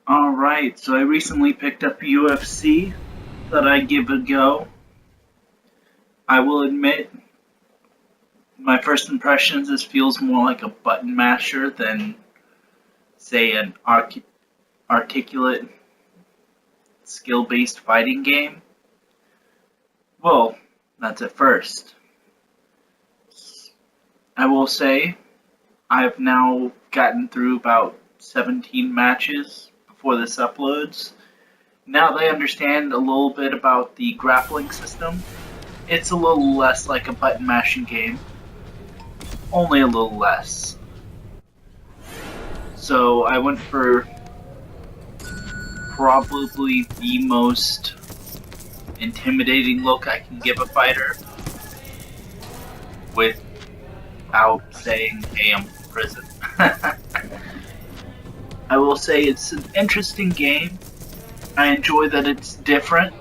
Alright, so I recently picked up UFC. Thought I'd give it a go. I will admit, my first impressions, this feels more like a button masher than, say, an articulate, skill-based fighting game. Well, that's at first. I will say, I've now gotten through about 17 matches before this uploads. Now that I understand a little bit about the grappling system, it's a little less like a button mashing game. Only a little less. So I went for probably the most intimidating look I can give a fighter without saying, hey, I'm from prison. I will say it's an interesting game. I enjoy that it's different.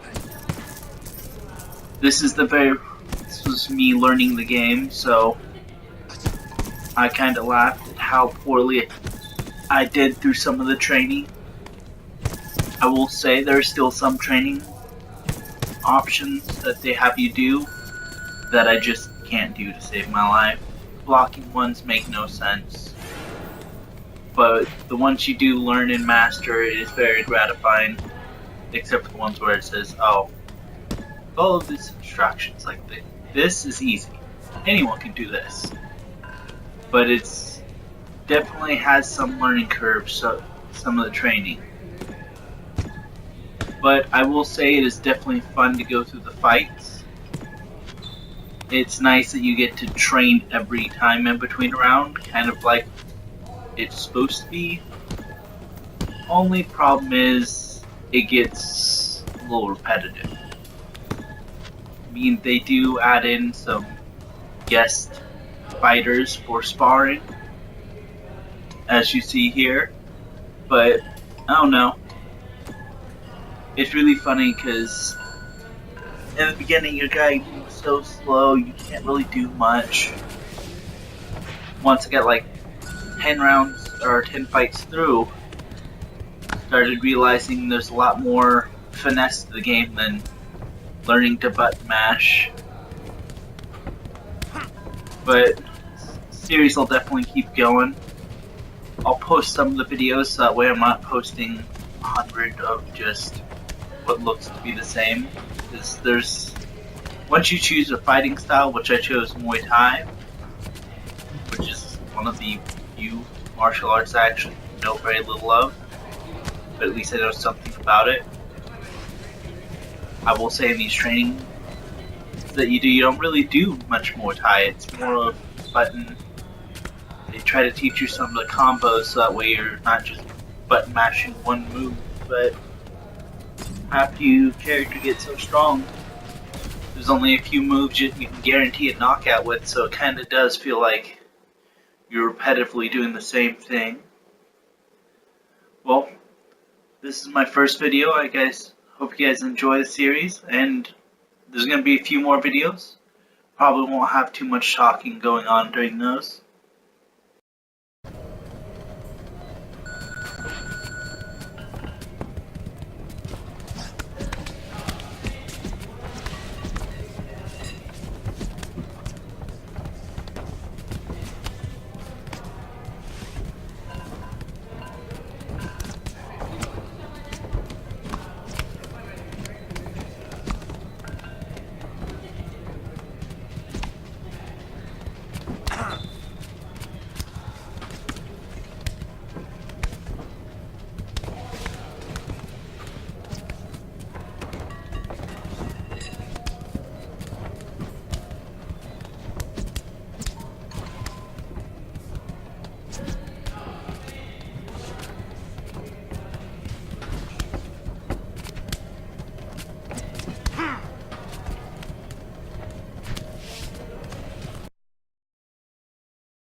This was me learning the game, so I kinda laughed at how poorly I did through some of the training. I will say there's still some training options that they have you do that I just can't do to save my life. Blocking ones make no sense. But the ones you do learn and master is very gratifying. Except for the ones where it says, oh, follow these instructions. Like, this is easy. Anyone can do this. But it's definitely has some learning curves, so some of the training. But I will say it is definitely fun to go through the fights. It's nice that you get to train every time in between a round, kind of like it's supposed to be. Only problem is it gets a little repetitive. I mean, they do add in some guest fighters for sparring, as you see here, but I don't know. It's really funny because in the beginning your guy moves so slow, you can't really do much. Once I got like 10 rounds or 10 fights through, started realizing there's a lot more finesse to the game than learning to button mash. But series will definitely keep going. I'll post some of the videos so that way I'm not posting 100 of just what looks to be the same. Because once you choose a fighting style, which I chose Muay Thai, which is one of the few martial arts I actually know very little of, but at least I know something about it. I will say in these trainings that you don't really do much Muay Thai. It's more of button. They try to teach you some of the combos so that way you're not just button mashing one move, but after your character gets so strong, there's only a few moves you can guarantee a knockout with, so it kinda does feel like you're repetitively doing the same thing. Well, this is my first video. I guess hope you guys enjoy the series, and there's going to be a few more videos. Probably won't have too much talking going on during those.